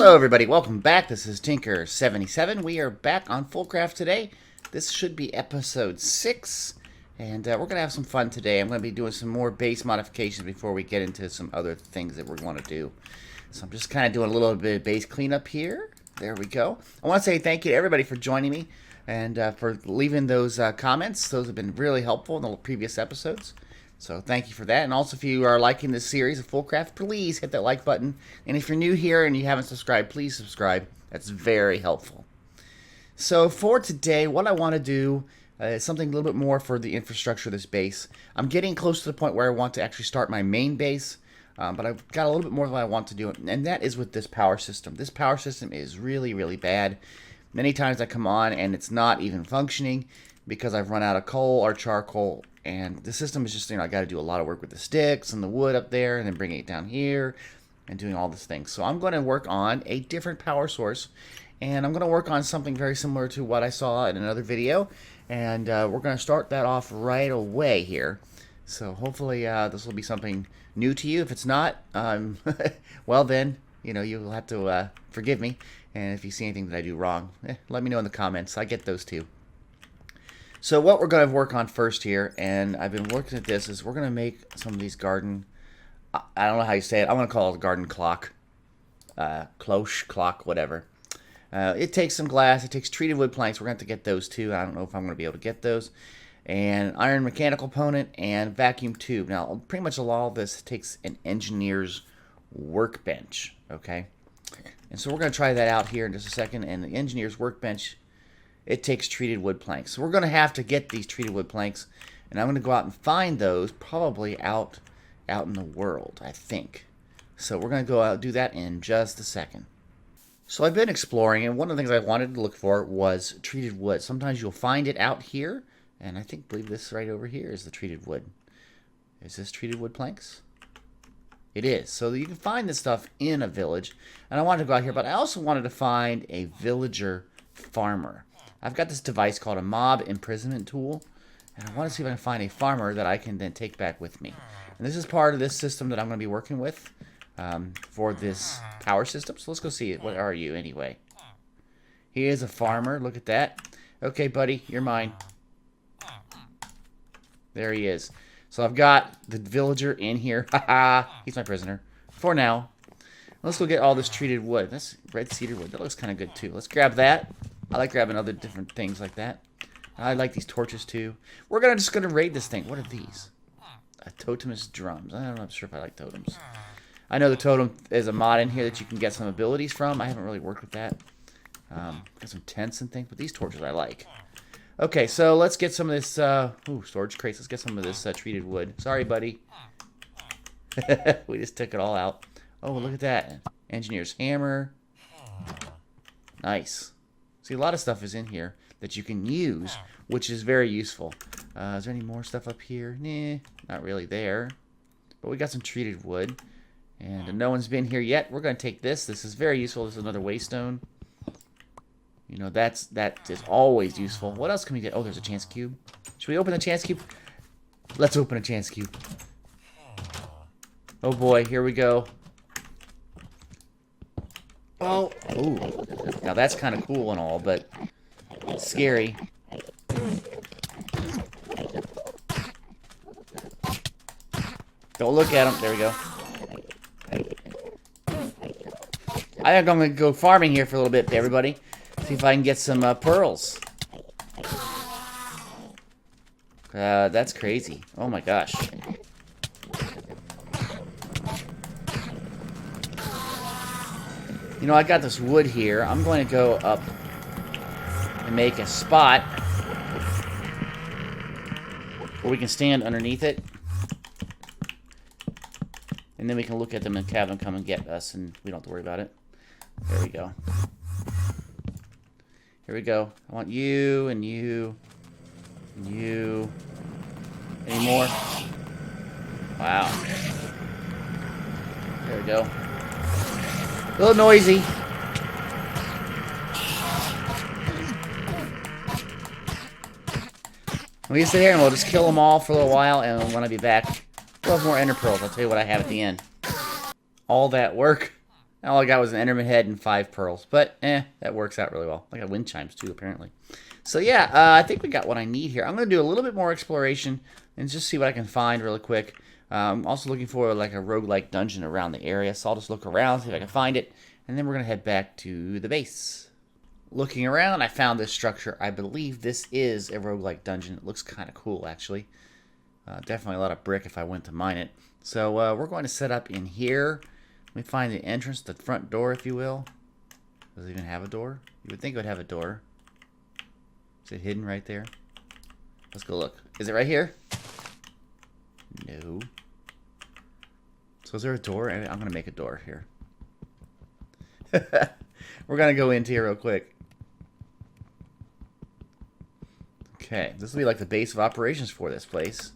Hello everybody, welcome back. This is Tinker77. We are back on FoolCraft today. This should be episode 6, and we're going to have some fun today. I'm going to be doing some more base modifications before we get into some other things that we're going to do. So I'm just kind of doing a little bit of base cleanup here. There we go. I want to say thank you to everybody for joining me and for leaving those comments. Those have been really helpful in the previous episodes. So thank you for that. And also, if you are liking this series of FoolCraft, please hit that like button. And if you're new here and you haven't subscribed, please subscribe. That's very helpful. So for today, what I want to do is something a little bit more for the infrastructure of this base. I'm getting close to the point where I want to actually start my main base. But I've got a little bit more than I want to do. And that is with this power system. This power system is really, really bad. Many times I come on and it's not even functioning because I've run out of coal or charcoal. And the system is just, I got to do a lot of work with the sticks and the wood up there and then bringing it down here and doing all these things. So I'm going to work on a different power source, and I'm going to work on something very similar to what I saw in another video. And we're going to start that off right away here. So hopefully this will be something new to you. If it's not, well then, you'll have to forgive me. And if you see anything that I do wrong, let me know in the comments. I get those too. So what we're going to work on first here, and I've been working at this, is we're going to make some of these garden, I don't know how you say it, I'm going to call it a garden clock, cloche, clock, whatever. It takes some glass, it takes treated wood planks, we're going to have to get those too, I don't know if I'm going to be able to get those, and iron mechanical component, and vacuum tube. Now, pretty much all of this takes an engineer's workbench, okay? And so we're going to try that out here in just a second, and the engineer's workbench, it takes treated wood planks. So we're going to have to get these treated wood planks, and I'm going to go out and find those probably out in the world, I think. So we're going to go out and do that in just a second. So I've been exploring, and one of the things I wanted to look for was treated wood. Sometimes you'll find it out here, and I believe this right over here is the treated wood. Is this treated wood planks? It is. So you can find this stuff in a village, and I wanted to go out here, but I also wanted to find a villager farmer. I've got this device called a mob imprisonment tool, and I want to see if I can find a farmer that I can then take back with me. And this is part of this system that I'm going to be working with for this power system. So let's go see it. What are you anyway? He is a farmer. Look at that. Okay, buddy, you're mine. There he is. So I've got the villager in here. Haha, he's my prisoner for now. Let's go get all this treated wood. That's red cedar wood. That looks kind of good too. Let's grab that. I like grabbing other different things like that. I like these torches too. We're just gonna raid this thing. What are these? Totemist drums. I'm not sure if I like totems. I know the totem is a mod in here that you can get some abilities from. I haven't really worked with that. Got some tents and things, but these torches I like. Okay, so let's get some of this. Storage crates. Let's get some of this treated wood. Sorry, buddy. We just took it all out. Oh, look at that. Engineer's hammer. Nice. See, a lot of stuff is in here that you can use, which is very useful. Is there any more stuff up here? Nah, not really there. But we got some treated wood. And no one's been here yet. We're going to take this. This is very useful. This is another waystone. That is always useful. What else can we get? Oh, there's a chance cube. Should we open the chance cube? Let's open a chance cube. Oh boy, here we go. Oh, ooh. Now that's kind of cool and all, but it's scary. Don't look at him. There we go. I think I'm going to go farming here for a little bit, everybody. See if I can get some pearls. That's crazy. Oh my gosh. I got this wood here. I'm going to go up and make a spot where we can stand underneath it. And then we can look at them and have them come and get us, and we don't have to worry about it. There we go. Here we go. I want you and you and you. Any more? Wow. There we go. A little noisy. We can sit here and we'll just kill them all for a little while, and when I be back, we'll have more ender pearls. I'll tell you what I have at the end. All that work. All I got was an Enderman head and 5 pearls. But, that works out really well. I got wind chimes, too, apparently. So, yeah, I think we got what I need here. I'm going to do a little bit more exploration and just see what I can find really quick. I'm also looking for, like, a roguelike dungeon around the area. So I'll just look around, see if I can find it. And then we're going to head back to the base. Looking around, I found this structure. I believe this is a roguelike dungeon. It looks kind of cool, actually. Definitely a lot of brick if I went to mine it. So we're going to set up in here. Let me find the entrance, the front door, if you will. Does it even have a door? You would think it would have a door. Is it hidden right there? Let's go look. Is it right here? No. So is there a door? I'm going to make a door here. We're going to go into here real quick. Okay, this will be like the base of operations for this place.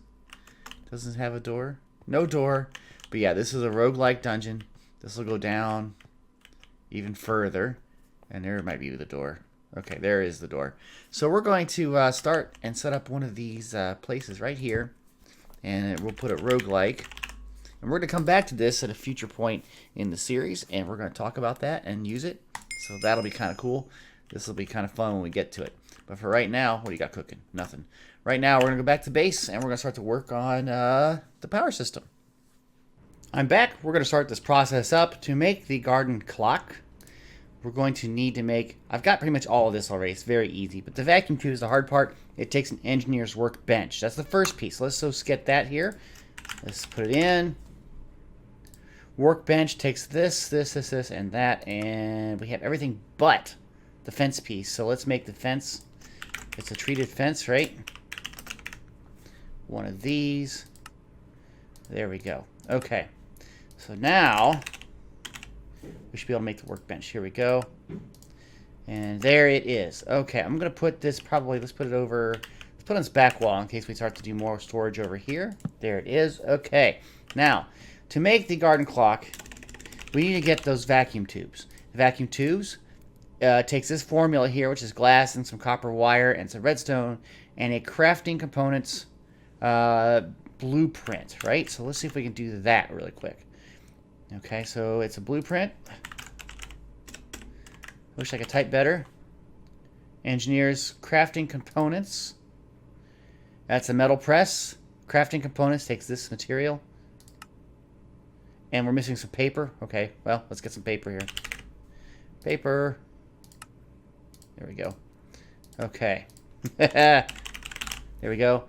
Doesn't have a door? No door. But yeah, this is a roguelike dungeon. This will go down even further. And there might be the door. Okay, there is the door. So we're going to start and set up one of these places right here. And we'll put it roguelike. And we're going to come back to this at a future point in the series. And we're going to talk about that and use it. So that'll be kind of cool. This will be kind of fun when we get to it. But for right now, what do you got cooking? Nothing. Right now, we're going to go back to base, and we're going to start to work on the power system. I'm back. We're going to start this process up. To make the garden clock, we're going to need to make... I've got pretty much all of this already. It's very easy. But the vacuum tube is the hard part. It takes an engineer's workbench. That's the first piece. Let's just get that here. Let's put it in. Workbench takes this, and that. And we have everything but the fence piece. So let's make the fence... It's a treated fence, right? One of these. There we go. Okay. So now, we should be able to make the workbench. Here we go. And there it is. Okay, I'm going to put this probably, let's put it over, let's put on this back wall in case we start to do more storage over here. There it is. Okay. Now, to make the garden clock, we need to get those vacuum tubes. The vacuum tubes... takes this formula here, which is glass and some copper wire and some redstone, and a crafting components blueprint, right? So let's see if we can do that really quick. Okay, so it's a blueprint. Wish I could type better. Engineers crafting components. That's a metal press. Crafting components takes this material. And we're missing some paper. Okay, well, let's get some paper here. Paper. There we go. Okay. There we go.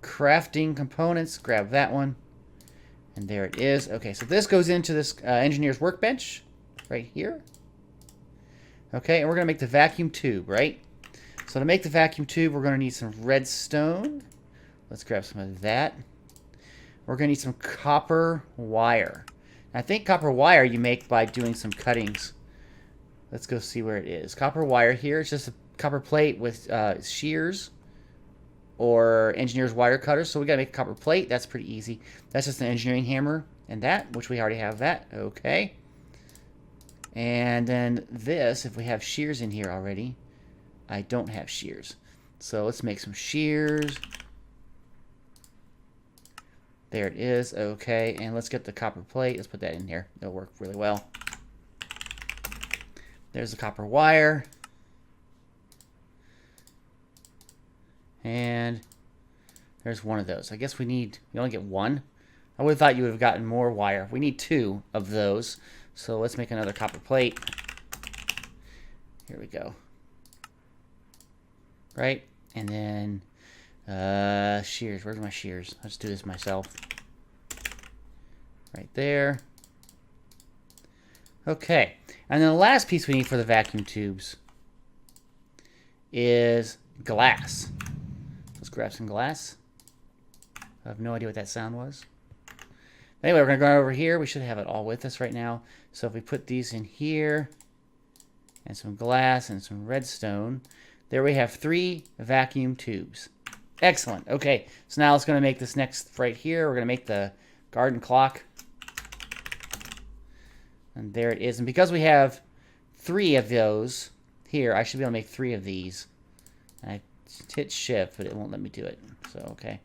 Crafting components. Grab that one. And there it is. Okay, so this goes into this engineer's workbench right here. Okay, and we're going to make the vacuum tube, right? So to make the vacuum tube, we're going to need some redstone. Let's grab some of that. We're going to need some copper wire. I think copper wire you make by doing some cuttings. Let's go see where it is. Copper wire here. It's just a copper plate with shears or engineer's wire cutters. So we got to make a copper plate. That's pretty easy. That's just an engineering hammer and that, which we already have that. Okay. And then this, if we have shears in here already. I don't have shears. So let's make some shears. There it is. Okay. And let's get the copper plate. Let's put that in here. That'll work really well. There's the copper wire. And there's one of those. I guess we only get one. I would have thought you would have gotten more wire. We need 2 of those. So let's make another copper plate. Here we go. Right? And then shears. Where's my shears? I'll just do this myself. Right there. Okay. And then the last piece we need for the vacuum tubes is glass. Let's grab some glass. I have no idea what that sound was. Anyway, we're going to go over here. We should have it all with us right now. So if we put these in here, and some glass and some redstone, there we have 3 vacuum tubes. Excellent. Okay, so now let's going to make this next right here. We're going to make the garden clock. And there it is. And because we have 3 of those here, I should be able to make 3 of these. And I hit shift, but it won't let me do it. So, okay.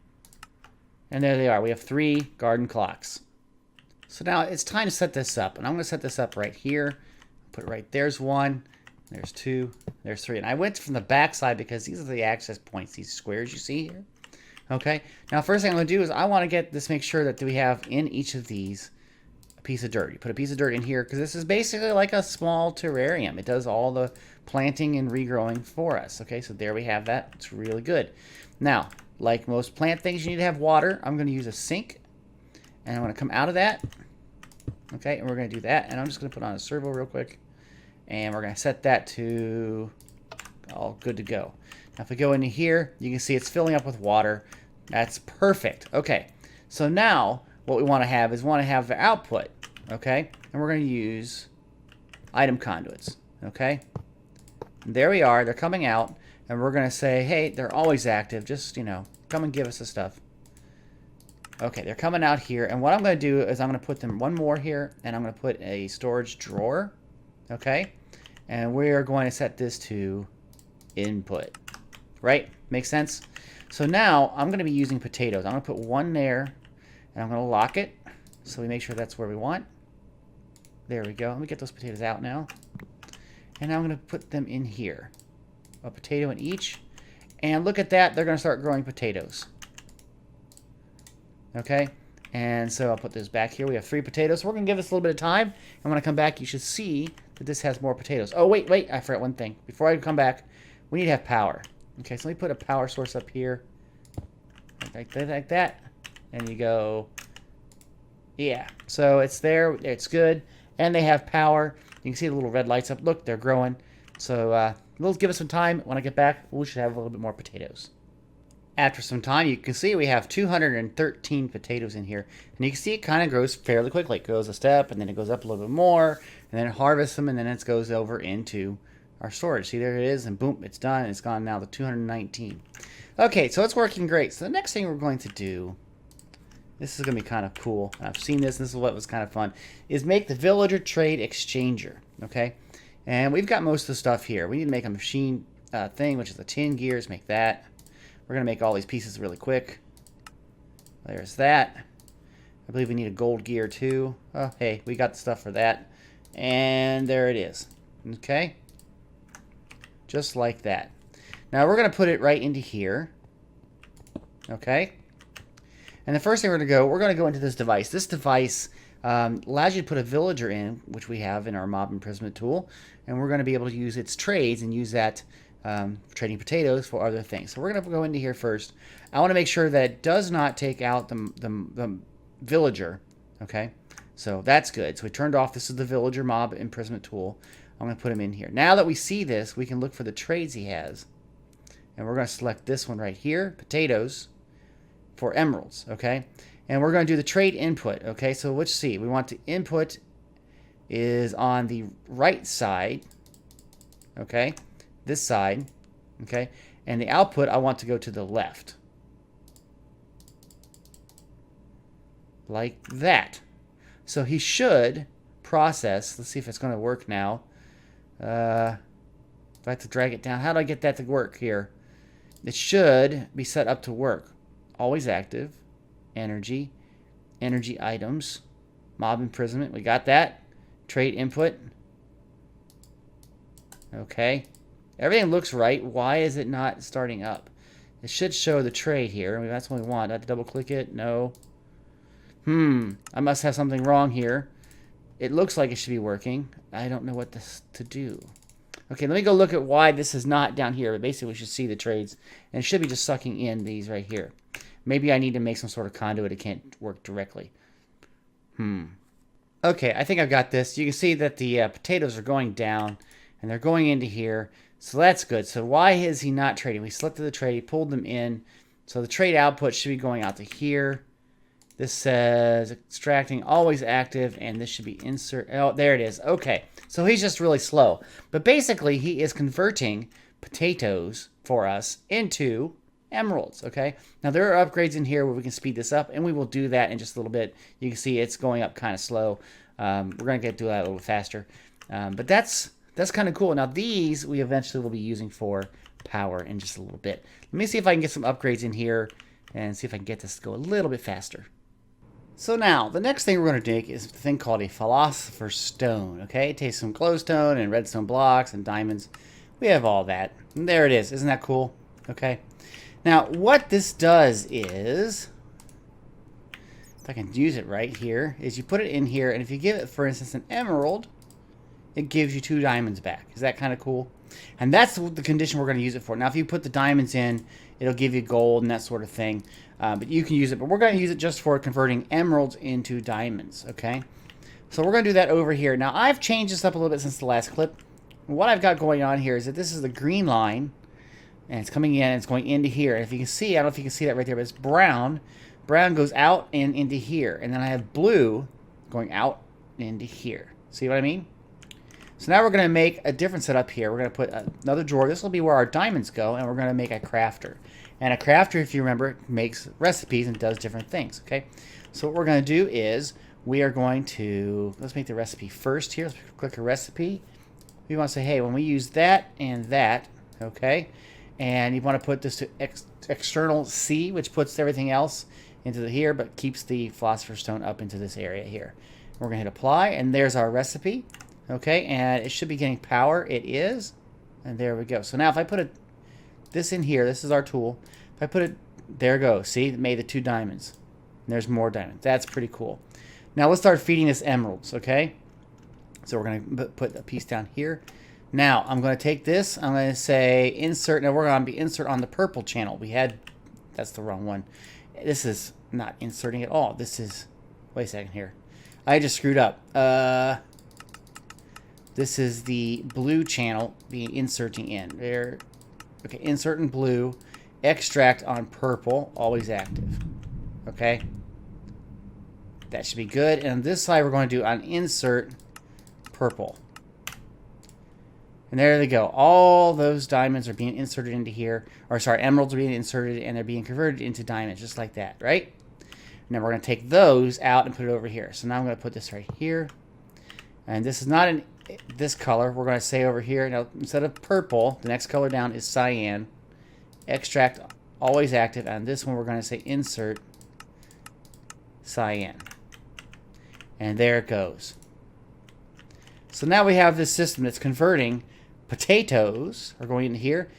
And there they are. We have 3 garden clocks. So now it's time to set this up. And I'm going to set this up right here. Put it right, there's 1, there's 2, there's 3. And I went from the back side because these are the access points, these squares you see here. Okay, now first thing I'm going to do is I want to get this, make sure that we have in each of these a piece of dirt. You put a piece of dirt in here because this is basically like a small terrarium. It does all the planting and regrowing for us. Okay, so there we have that. It's really good. Now, like most plant things, you need to have water. I'm going to use a sink, and I'm going to come out of that. Okay, and we're going to do that, and I'm just going to put on a servo real quick, and we're going to set that to all good to go. Now, if we go into here, you can see it's filling up with water. That's perfect. Okay, so now what we want to have is the output, okay? And we're going to use item conduits, okay? And there we are. They're coming out, and we're going to say, hey, they're always active. Just, you know, come and give us the stuff. Okay, they're coming out here, and what I'm going to do is I'm going to put them one more here, and I'm going to put a storage drawer, okay? And we're going to set this to input, right? Makes sense? So now I'm going to be using potatoes. I'm going to put 1 there, and I'm going to lock it so we make sure that's where we want. There we go. Let me get those potatoes out now. And I'm going to put them in here. A potato in each. And look at that. They're going to start growing potatoes. Okay? And so I'll put this back here. We have 3 potatoes. So we're going to give this a little bit of time. And when I come back, you should see that this has more potatoes. Oh, wait. I forgot one thing. Before I come back, we need to have power. Okay, so let me put a power source up here. Like that. And you go, yeah. So it's there. It's good. And they have power. You can see the little red lights up. Look, they're growing. So we'll give us some time. When I get back, we should have a little bit more potatoes. After some time, you can see we have 213 potatoes in here. And you can see it kind of grows fairly quickly. It goes a step, and then it goes up a little bit more. And then it harvests them, and then it goes over into our storage. See, there it is, and boom, it's done. It's gone now to 219. Okay, so it's working great. So the next thing we're going to do, this is going to be kind of cool. I've seen this, and this is what was kind of fun, is make the villager trade exchanger, okay? And we've got most of the stuff here. We need to make a machine thing, which is the tin gears. Make that. We're going to make all these pieces really quick. There's that. I believe we need a gold gear, too. Oh, hey, we got the stuff for that. And there it is. Okay? Just like that. Now we're going to put it right into here. Okay? And the first thing we're going to go into this device. This device allows you to put a villager in, which we have in our mob imprisonment tool. And we're going to be able to use its trades and use that for trading potatoes for other things. So we're going to go into here first. I want to make sure that it does not take out the villager. Okay? So that's good. So we turned off. This is the villager mob imprisonment tool. I'm going to put him in here. Now that we see this, we can look for the trades he has. And we're going to select this one right here, potatoes, for emeralds, okay? And we're going to do the trade input, okay? So let's see. We want the input is on the right side, okay? This side, okay? And the output, I want to go to the left. Like that. So he should process. Let's see if it's going to work now. If I have to drag it down, how do I get that to work here? It should be set up to work. Always active. Energy. Energy items. Mob imprisonment. We got that. Trade input. Okay. Everything looks right. Why is it not starting up? It should show the trade here. I mean, that's what we want. I have to double click it. No. I must have something wrong here. It looks like it should be working. I don't know what to do. Okay, let me go look at why this is not down here. But basically, we should see the trades. And it should be just sucking in these right here. Maybe I need to make some sort of conduit. It can't work directly. Okay, I think I've got this. You can see that the potatoes are going down. And they're going into here. So that's good. So why is he not trading? We selected the trade. He pulled them in. So the trade output should be going out to here. This says extracting always active, and this should be insert. Oh, there it is. Okay, so he's just really slow. But basically, he is converting potatoes for us into emeralds, okay? Now, there are upgrades in here where we can speed this up, and we will do that in just a little bit. You can see it's going up kind of slow. We're going to do that a little faster. But that's kind of cool. Now, these we eventually will be using for power in just a little bit. Let me see if I can get some upgrades in here and see if I can get this to go a little bit faster. So now, the next thing we're going to make is a thing called a Philosopher Stone, okay? It takes some glowstone and redstone blocks and diamonds. We have all that. And there it is. Isn't that cool? Okay. Now, what this does is, if I can use it right here, is you put it in here, and if you give it, for instance, an emerald, it gives you 2 diamonds back. Is that kind of cool? And that's the condition we're going to use it for. Now, if you put the diamonds in, it'll give you gold and that sort of thing. But you can use it. But we're going to use it just for converting emeralds into diamonds, okay? So we're going to do that over here. Now, I've changed this up a little bit since the last clip. What I've got going on here is that this is the green line, and it's coming in, and it's going into here. And if you can see, I don't know if you can see that right there, but it's brown. Brown goes out and into here. And then I have blue going out into here. See what I mean? So now we're going to make a different setup here. We're going to put another drawer. This will be where our diamonds go, and we're going to make a crafter. And a crafter, if you remember, makes recipes and does different things, okay? So what we're going to do is we are going to, let's make the recipe first here. Let's click a recipe. We want to say, hey, when we use that and that, okay? And you want to put this to external C, which puts everything else into here, but keeps the Philosopher Stone up into this area here. We're going to hit apply, and there's our recipe. Okay, and it should be getting power. It is. And there we go. So now if I put this in here, this is our tool. If I put it, there it goes. See, it made the 2 diamonds. And there's more diamonds. That's pretty cool. Now let's start feeding this emeralds, okay? So we're going to put a piece down here. Now I'm going to take this. I'm going to say insert. Now we're going to be insert on the purple channel. That's the wrong one. This is not inserting at all. This is, wait a second here. I just screwed up. This is the blue channel being inserting in. There. Okay, insert in blue. Extract on purple. Always active. Okay. That should be good. And on this side, we're going to do on insert purple. And there they go. All those diamonds are being inserted into here. Or sorry, emeralds are being inserted and they're being converted into diamonds. Just like that, right? Now we're going to take those out and put it over here. So now I'm going to put this right here. And this is not this color. We're going to say over here, now instead of purple, the next color down is cyan. Extract, always active. And this one we're going to say insert cyan. And there it goes. So now we have this system that's converting potatoes, are going into here,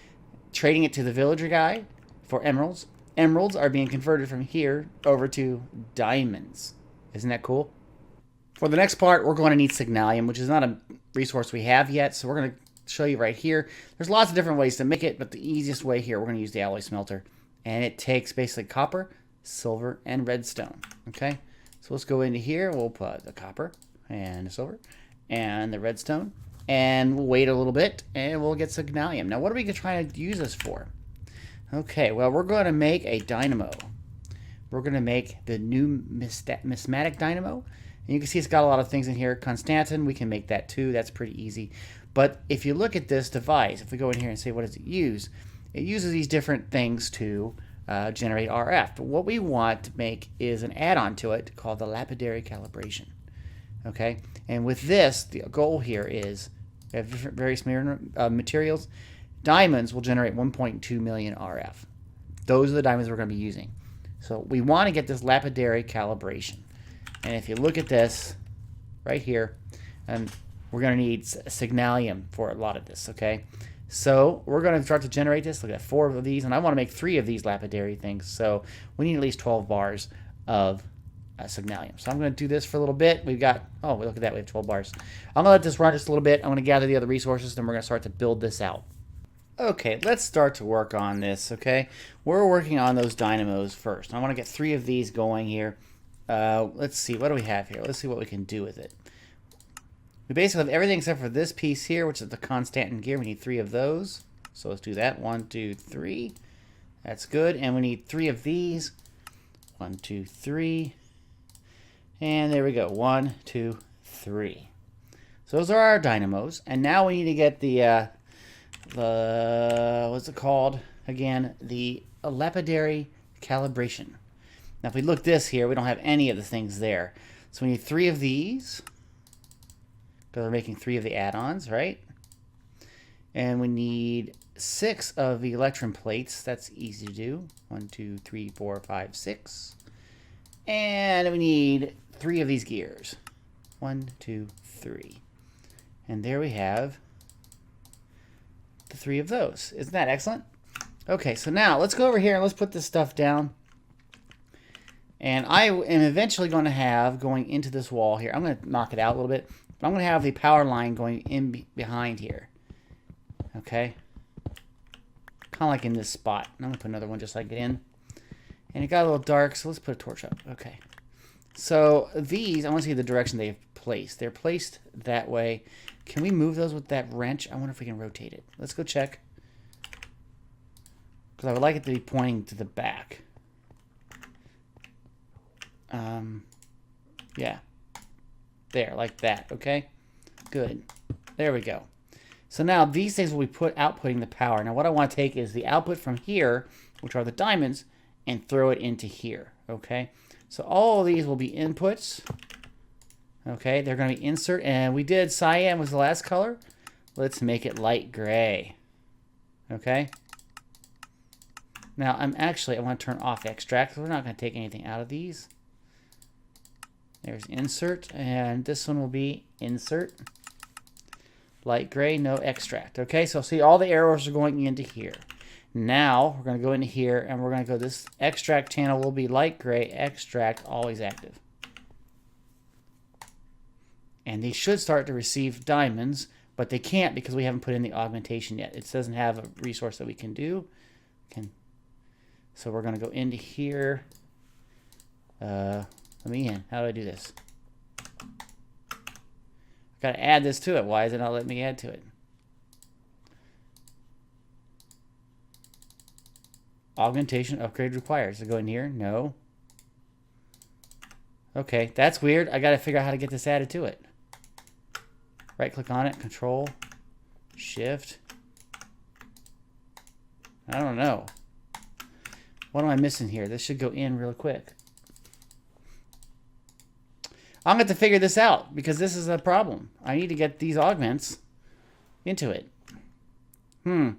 trading it to the villager guy for emeralds. Emeralds are being converted from here over to diamonds. Isn't that cool? For the next part, we're going to need Signalium, which is not a resource we have yet, so we're going to show you right here. There's lots of different ways to make it, but the easiest way here, we're going to use the alloy smelter. And it takes basically copper, silver, and redstone. Okay? So let's go into here. We'll put the copper and the silver and the redstone. And we'll wait a little bit, and we'll get Signalium. Now, what are we going to try to use this for? Okay, well, we're going to make a dynamo. We're going to make the Numismatic Dynamo. And you can see it's got a lot of things in here. Constantin, we can make that too. That's pretty easy. But if you look at this device, if we go in here and say, what does it use? It uses these different things to generate RF. But what we want to make is an add-on to it called the Lapidary Calibration. Okay? And with this, the goal here is we have different various materials. Diamonds will generate 1.2 million RF. Those are the diamonds we're going to be using. So we want to get this Lapidary Calibration. And if you look at this right here, we're going to need Signalium for a lot of this, okay? So we're going to start to generate this. Look at 4 of these, and I want to make 3 of these lapidary things. So we need at least 12 bars of Signalium. So I'm going to do this for a little bit. We've got, oh, look at that. We have 12 bars. I'm going to let this run just a little bit. I'm going to gather the other resources, then we're going to start to build this out. Okay, let's start to work on this, okay? We're working on those dynamos first. I want to get 3 of these going here. Let's see, what do we have here? Let's see what we can do with it. We basically have everything except for this piece here, which is the Constantin gear. We need 3 of those. So let's do that. 1, 2, 3. That's good. And we need 3 of these. 1, 2, 3. And there we go. 1, 2, 3. So those are our dynamos. And now we need to get the what's it called? Again, the Lapidary Calibration. Now if we look this here, we don't have any of the things there. So we need 3 of these. Because we're making 3 of the add-ons, right? And we need 6 of the electrum plates. That's easy to do. 1, 2, 3, 4, 5, 6. And we need 3 of these gears. 1, 2, 3. And there we have the 3 of those. Isn't that excellent? Okay, so now let's go over here and let's put this stuff down. And I am eventually going to have, going into this wall here, I'm going to knock it out a little bit, but I'm going to have the power line going in behind here. Okay? Kind of like in this spot. And I'm going to put another one just like it in. And it got a little dark, so let's put a torch up. Okay. So these, I want to see the direction they've placed. They're placed that way. Can we move those with that wrench? I wonder if we can rotate it. Let's go check. Because I would like it to be pointing to the back. Yeah. There, like that, okay? Good. There we go. So now these things will be outputting the power. Now what I want to take is the output from here, which are the diamonds, and throw it into here, okay? So all of these will be inputs. Okay, they're going to be insert, and we did cyan was the last color. Let's make it light gray. Okay. Now I want to turn off extract. So we're not going to take anything out of these. There's insert, and this one will be insert. Light gray, no extract. Okay, so see all the arrows are going into here. Now we're going to go into here, and we're going to go, this extract channel will be light gray, extract, always active. And they should start to receive diamonds, but they can't because we haven't put in the augmentation yet. It doesn't have a resource that we can do. So we're going to go into here. Let me in. How do I do this? I've got to add this to it. Why is it not letting me add to it? Augmentation upgrade required. So go in here. No. Okay, that's weird. I got to figure out how to get this added to it. Right click on it. Control. Shift. I don't know. What am I missing here? This should go in real quick. I'm going to have to figure this out because this is a problem. I need to get these augments into it. Give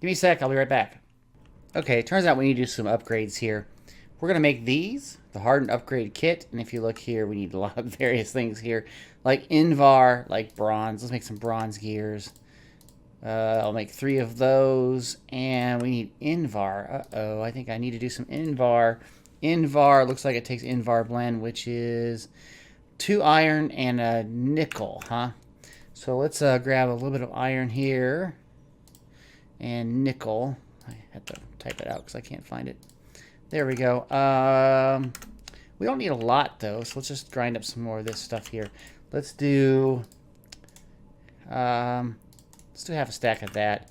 me a sec. I'll be right back. Okay, it turns out we need to do some upgrades here. We're going to make these, the Hardened Upgrade Kit. And if you look here, we need a lot of various things here. Like Invar, like bronze. Let's make some bronze gears. I'll make 3 of those. And we need Invar. Uh-oh, I think I need to do some Invar. Invar looks like it takes Invar blend, which is 2 iron and a nickel, huh? So let's grab a little bit of iron here. And nickel. I had to type it out because I can't find it. There we go. We don't need a lot, though, so let's just grind up some more of this stuff here. Let's do half a stack of that.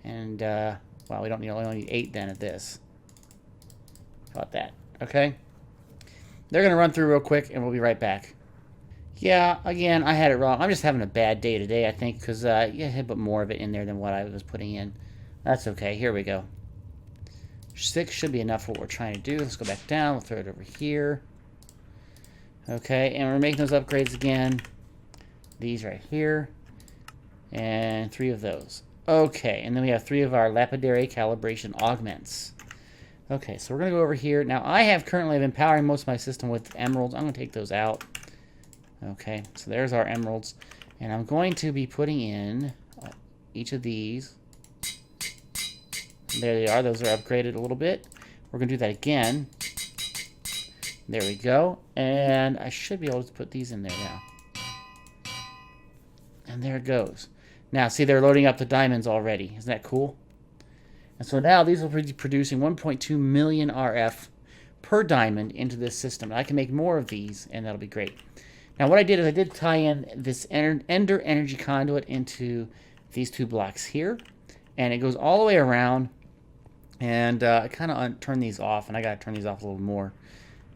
And, well, we only need 8 then of this. How about that? Okay? They're going to run through real quick, and we'll be right back. Yeah, again, I had it wrong. I'm just having a bad day today, I think, because I had put more of it in there than what I was putting in. That's okay. Here we go. 6 should be enough for what we're trying to do. Let's go back down. We'll throw it over here. Okay, and we're making those upgrades again. These right here. And 3 of those. Okay, and then we have 3 of our Lapidary Calibration augments. Okay, so we're going to go over here. Now, I have currently been powering most of my system with emeralds. I'm going to take those out. Okay, so there's our emeralds. And I'm going to be putting in each of these. There they are. Those are upgraded a little bit. We're going to do that again. There we go. And I should be able to put these in there now. And there it goes. Now, see, they're loading up the diamonds already. Isn't that cool? And so now these will be producing 1.2 million RF per diamond into this system. And I can make more of these, and that'll be great. Now, what I did is I did tie in this Ender Energy Conduit into these 2 blocks here. And it goes all the way around. And I kind of turn these off, and I got to turn these off a little more.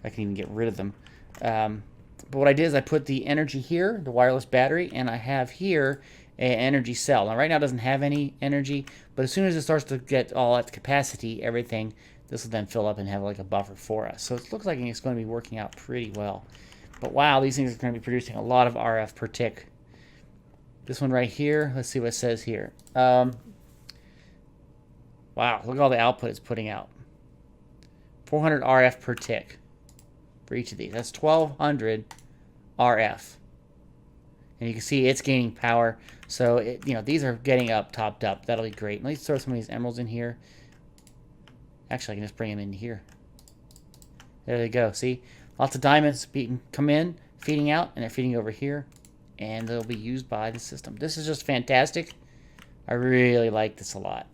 I can even get rid of them. But what I did is I put the energy here, the wireless battery, and I have here an energy cell. Now, right now it doesn't have any energy, but as soon as it starts to get all at capacity, everything, this will then fill up and have like a buffer for us. So it looks like it's going to be working out pretty well. But wow, these things are going to be producing a lot of RF per tick. This one right here, let's see what it says here. Wow, look at all the output it's putting out. 400 RF per tick. for each of these. That's 1200 RF. And you can see it's gaining power. So, these are getting topped up. That'll be great. Let's throw some of these emeralds in here. Actually, I can just bring them in here. There they go. See? Lots of diamonds come in, feeding out, and they're feeding over here. And they'll be used by the system. This is just fantastic. I really like this a lot.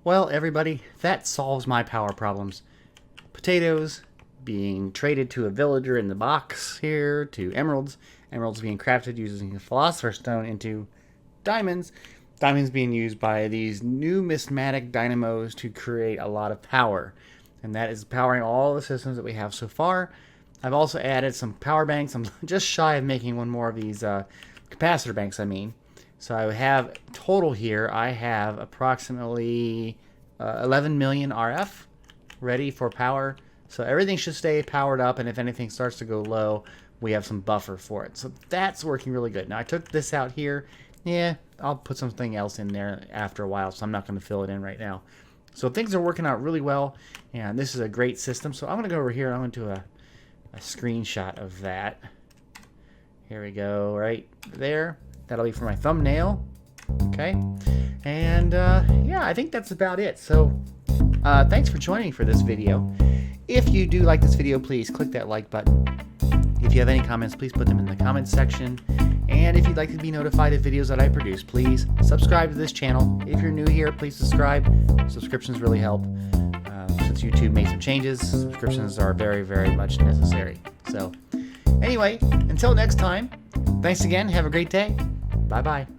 Well, everybody, that solves my power problems. Potatoes being traded to a villager in the box here, to emeralds. Emeralds being crafted using the Philosopher Stone into diamonds. Diamonds being used by these Numismatic Dynamos to create a lot of power. And that is powering all the systems that we have so far. I've also added some power banks. I'm just shy of making one more of these capacitor banks, So I have total here, I have approximately 11 million RF ready for power. So everything should stay powered up, and if anything starts to go low, we have some buffer for it. So that's working really good. Now I took this out here. Yeah, I'll put something else in there after a while, so I'm not going to fill it in right now. So things are working out really well, and this is a great system. So I'm going to go over here. I'm going to do a screenshot of that. Here we go, right there. That'll be for my thumbnail. Okay. And yeah, I think that's about it. So thanks for joining for this video. If you do like this video, please click that like button. If you have any comments, please put them in the comments section. And if you'd like to be notified of videos that I produce, please subscribe to this channel. If you're new here, please subscribe. Subscriptions really help. Since YouTube made some changes, subscriptions are very, very much necessary. So anyway, until next time, thanks again. Have a great day. Bye-bye.